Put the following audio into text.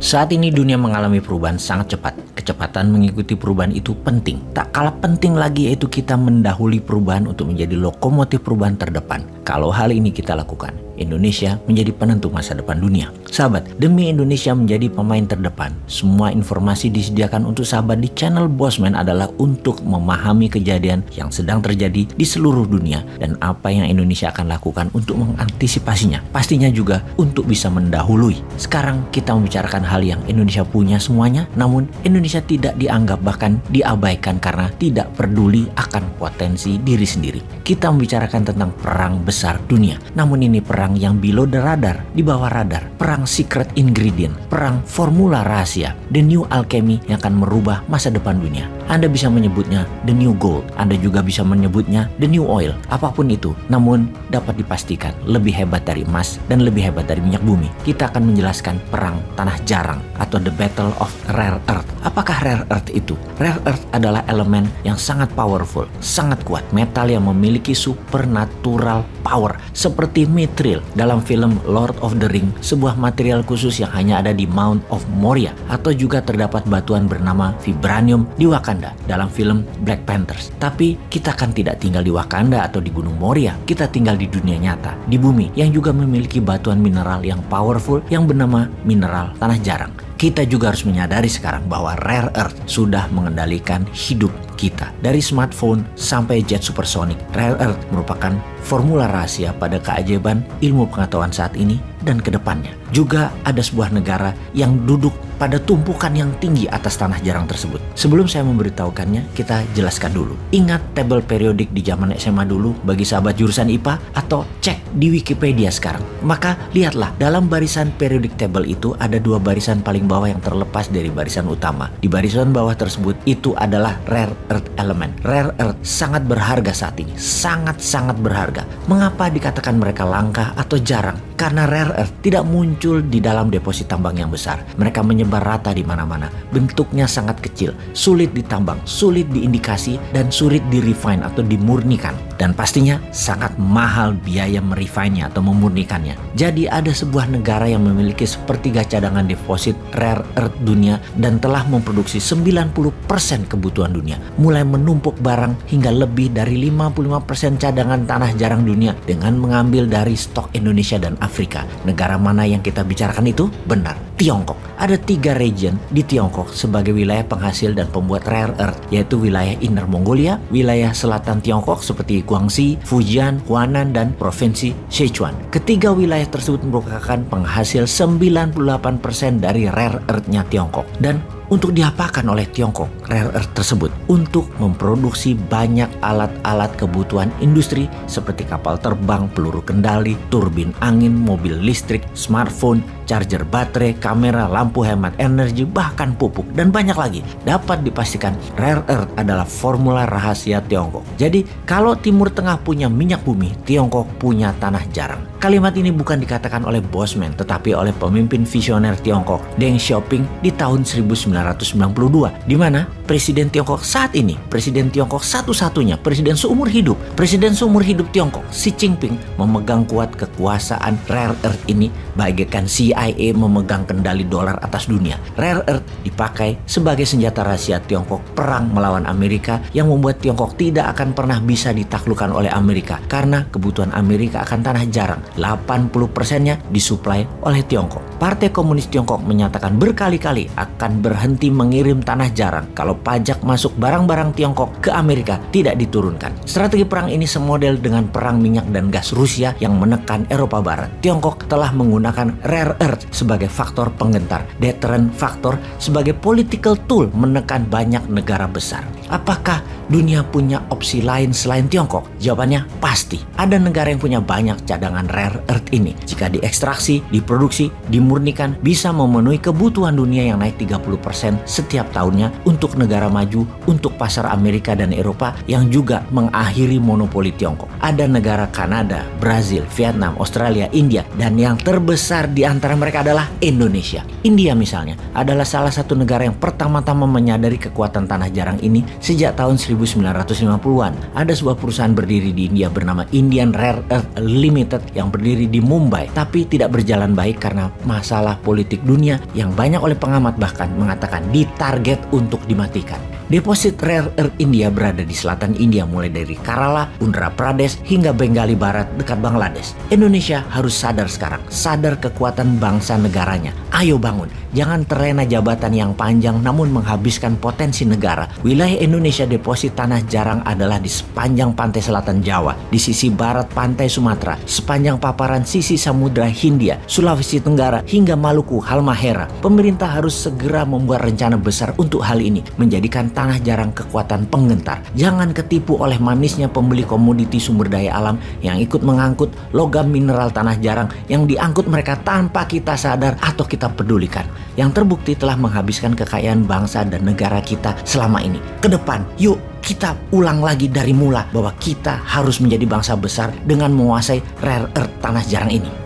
Saat ini dunia mengalami perubahan sangat cepat. Kecepatan mengikuti perubahan itu penting. Tak kalah penting lagi yaitu kita mendahului perubahan untuk menjadi lokomotif perubahan terdepan. Kalau hal ini kita lakukan, Indonesia menjadi penentu masa depan dunia. Sahabat, demi Indonesia menjadi pemain terdepan, semua informasi disediakan untuk sahabat di channel Bosman adalah untuk memahami kejadian yang sedang terjadi di seluruh dunia dan apa yang Indonesia akan lakukan untuk mengantisipasinya. Pastinya juga untuk bisa mendahului. Sekarang kita membicarakan hal yang Indonesia punya semuanya, namun Indonesia tidak dianggap bahkan diabaikan karena tidak peduli akan potensi diri sendiri. Kita membicarakan tentang perang besar dunia, namun ini perang yang below the radar, di bawah radar, perang secret ingredient, perang formula rahasia, the new alchemy yang akan merubah masa depan dunia. Anda bisa menyebutnya the new gold, Anda juga bisa menyebutnya the new oil, apapun itu. Namun dapat dipastikan lebih hebat dari emas dan lebih hebat dari minyak bumi. Kita akan menjelaskan perang tanah jarang atau the battle of rare earth. Apakah rare earth itu? Rare earth adalah elemen yang sangat powerful, sangat kuat, metal yang memiliki supernatural power seperti mithril dalam film Lord of the Ring, sebuah material khusus yang hanya ada di Mount of Moria, atau juga terdapat batuan bernama vibranium di Wakanda dalam film Black Panthers. Tapi kita kan tidak tinggal di Wakanda atau di Gunung Moria, kita tinggal di dunia nyata, di bumi yang juga memiliki batuan mineral yang powerful yang bernama mineral tanah jarang. Kita juga harus menyadari sekarang bahwa rare earth sudah mengendalikan hidup kita. Dari smartphone sampai jet supersonik, rare earth merupakan formula rahasia pada keajaiban ilmu pengetahuan saat ini dan ke depannya. Juga ada sebuah negara yang duduk pada tumpukan yang tinggi atas tanah jarang tersebut. Sebelum saya memberitahukannya, kita jelaskan dulu. Ingat tabel periodik di zaman SMA dulu bagi sahabat jurusan IPA, atau cek di Wikipedia sekarang. Maka lihatlah, dalam barisan periodik table itu ada dua barisan paling bawah yang terlepas dari barisan utama. Di barisan bawah tersebut itu adalah rare earth element. Rare earth sangat berharga saat ini, sangat-sangat berharga. Mengapa dikatakan mereka langka atau jarang? Karena rare earth tidak muncul di dalam deposit tambang yang besar. Mereka menyebar rata di mana-mana. Bentuknya sangat kecil, sulit ditambang, sulit diindikasi, dan sulit direfine atau dimurnikan. Dan pastinya sangat mahal biaya merefine-nya atau memurnikannya. Jadi ada sebuah negara yang memiliki sepertiga cadangan deposit rare earth dunia dan telah memproduksi 90% kebutuhan dunia. Mulai menumpuk barang hingga lebih dari 55% cadangan tanah jarang dunia dengan mengambil dari stok Indonesia dan Afrika. Negara mana yang kita bicarakan itu? Benar, Tiongkok. Ada 3 region di Tiongkok sebagai wilayah penghasil dan pembuat rare earth, yaitu wilayah Inner Mongolia, wilayah selatan Tiongkok seperti Guangxi, Fujian, Hunan, dan provinsi Sichuan. Ketiga wilayah tersebut merupakan penghasil 98% dari rare earth-nya Tiongkok. Dan untuk diapakan oleh Tiongkok rare earth tersebut? Untuk memproduksi banyak alat-alat kebutuhan industri seperti kapal terbang, peluru kendali, turbin angin, mobil listrik, smartphone, charger baterai, kamera, lampu hemat energi, bahkan pupuk, dan banyak lagi. Dapat dipastikan rare earth adalah formula rahasia Tiongkok. Jadi kalau Timur Tengah punya minyak bumi, Tiongkok punya tanah jarang. Kalimat ini bukan dikatakan oleh Bosman, tetapi oleh pemimpin visioner Tiongkok, Deng Xiaoping, di tahun 1992, di mana Presiden Tiongkok saat ini, Presiden Tiongkok satu-satunya, Presiden seumur hidup Tiongkok, Xi Jinping, memegang kuat kekuasaan rare earth ini, bagaikan CIA memegang kendali dolar atas dunia. Rare earth dipakai sebagai senjata rahasia Tiongkok perang melawan Amerika, yang membuat Tiongkok tidak akan pernah bisa ditaklukkan oleh Amerika karena kebutuhan Amerika akan tanah jarang. 80%-nya disuplai oleh Tiongkok. Partai Komunis Tiongkok menyatakan berkali-kali akan berhenti mengirim tanah jarang kalau pajak masuk barang-barang Tiongkok ke Amerika tidak diturunkan. Strategi perang ini semodel dengan perang minyak dan gas Rusia yang menekan Eropa Barat. Tiongkok telah menggunakan rare earth sebagai faktor penggentar, deterrent faktor sebagai political tool menekan banyak negara besar. Apakah dunia punya opsi lain selain Tiongkok? Jawabannya pasti. Ada negara yang punya banyak cadangan rare earth ini. Jika diekstraksi, diproduksi, dimurnikan, bisa memenuhi kebutuhan dunia yang naik 30% setiap tahunnya untuk negara maju, untuk pasar Amerika dan Eropa yang juga mengakhiri monopoli Tiongkok. Ada negara Kanada, Brazil, Vietnam, Australia, India, dan yang terbesar di antara mereka adalah Indonesia. India misalnya adalah salah satu negara yang pertama-tama menyadari kekuatan tanah jarang ini Sejak tahun 1950-an, ada sebuah perusahaan berdiri di India bernama Indian Rare Earth Limited yang berdiri di Mumbai, tapi tidak berjalan baik karena masalah politik dunia yang banyak oleh pengamat bahkan mengatakan ditarget untuk dimatikan. Deposit Rare Earth India berada di selatan India mulai dari Kerala, Andhra Pradesh hingga Bengali Barat dekat Bangladesh. Indonesia harus sadar sekarang, sadar kekuatan bangsa negaranya. Ayo bangun, jangan terlena jabatan yang panjang namun menghabiskan potensi negara. Wilayah Indonesia deposit tanah jarang adalah di sepanjang pantai selatan Jawa, di sisi barat pantai Sumatera, sepanjang paparan sisi Samudra Hindia, Sulawesi Tenggara hingga Maluku, Halmahera. Pemerintah harus segera membuat rencana besar untuk hal ini, menjadikan tanah jarang kekuatan penggentar. Jangan ketipu oleh manisnya pembeli komoditi sumber daya alam yang ikut mengangkut logam mineral tanah jarang yang diangkut mereka tanpa kita sadar atau kita pedulikan. Yang terbukti telah menghabiskan kekayaan bangsa dan negara kita selama ini. Ke depan, yuk kita ulang lagi dari mula bahwa kita harus menjadi bangsa besar dengan menguasai rare earth tanah jarang ini.